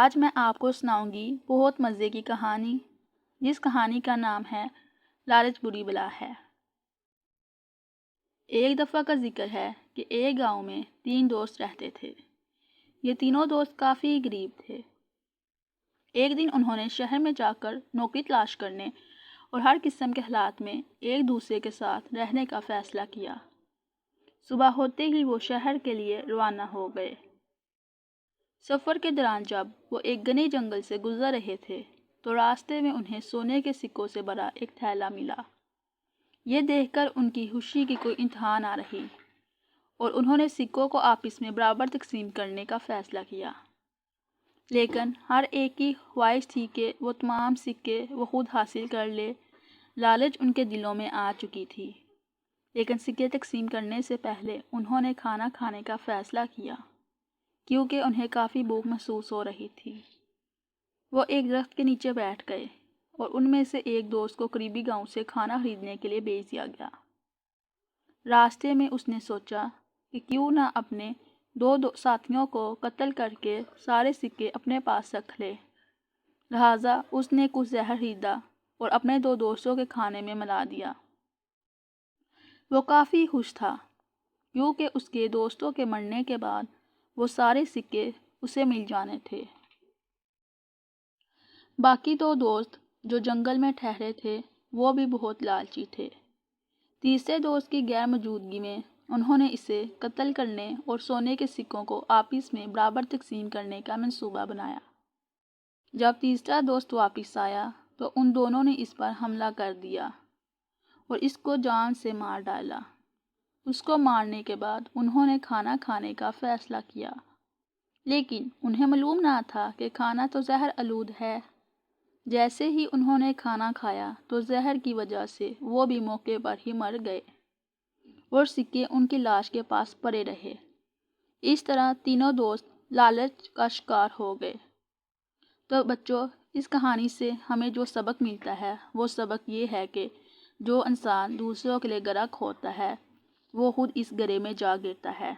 آج میں آپ کو سناؤں گی بہت مزے کی کہانی، جس کہانی کا نام ہے لالچ بری بلا ہے۔ ایک دفعہ کا ذکر ہے کہ ایک گاؤں میں 3 دوست رہتے تھے۔ یہ تینوں دوست کافی غریب تھے۔ ایک دن انہوں نے شہر میں جا کر نوکری تلاش کرنے اور ہر قسم کے حالات میں ایک دوسرے کے ساتھ رہنے کا فیصلہ کیا۔ صبح ہوتے ہی وہ شہر کے لیے روانہ ہو گئے۔ سفر کے دوران جب وہ ایک گھنے جنگل سے گزر رہے تھے تو راستے میں انہیں سونے کے سکوں سے بھرا ایک تھیلا ملا۔ یہ دیکھ کر ان کی خوشی کی کوئی انتہا نہ رہی اور انہوں نے سکوں کو آپس میں برابر تقسیم کرنے کا فیصلہ کیا۔ لیکن ہر ایک کی خواہش تھی کہ وہ تمام سکے وہ خود حاصل کر لے۔ لالچ ان کے دلوں میں آ چکی تھی، لیکن سکے تقسیم کرنے سے پہلے انہوں نے کھانا کھانے کا فیصلہ کیا، کیونکہ انہیں کافی بھوک محسوس ہو رہی تھی۔ وہ ایک درخت کے نیچے بیٹھ گئے اور ان میں سے ایک دوست کو قریبی گاؤں سے کھانا خریدنے کے لیے بھیج دیا گیا۔ راستے میں اس نے سوچا کہ کیوں نہ اپنے دو ساتھیوں کو قتل کر کے سارے سکے اپنے پاس رکھ لے۔ لہٰذا اس نے کچھ زہر خریدا اور اپنے 2 دوستوں کے کھانے میں ملا دیا۔ وہ کافی خوش تھا، کیونکہ اس کے دوستوں کے مرنے کے بعد وہ سارے سکے اسے مل جانے تھے۔ باقی 2 دوست جو جنگل میں ٹھہرے تھے وہ بھی بہت لالچی تھے۔ تیسرے دوست کی غیر موجودگی میں انہوں نے اسے قتل کرنے اور سونے کے سکوں کو آپس میں برابر تقسیم کرنے کا منصوبہ بنایا۔ جب تیسرا دوست واپس آیا تو ان دونوں نے اس پر حملہ کر دیا اور اس کو جان سے مار ڈالا۔ اس کو مارنے کے بعد انہوں نے کھانا کھانے کا فیصلہ کیا، لیکن انہیں معلوم نہ تھا کہ کھانا تو زہر آلود ہے۔ جیسے ہی انہوں نے کھانا کھایا تو زہر کی وجہ سے وہ بھی موقع پر ہی مر گئے اور سکے ان کی لاش کے پاس پڑے رہے۔ اس طرح تینوں دوست لالچ کا شکار ہو گئے۔ تو بچوں، اس کہانی سے ہمیں جو سبق ملتا ہے وہ سبق یہ ہے کہ جو انسان دوسروں کے لیے گرہ کھودتا ہے وہ خود اس گرے میں جا گرتا ہے۔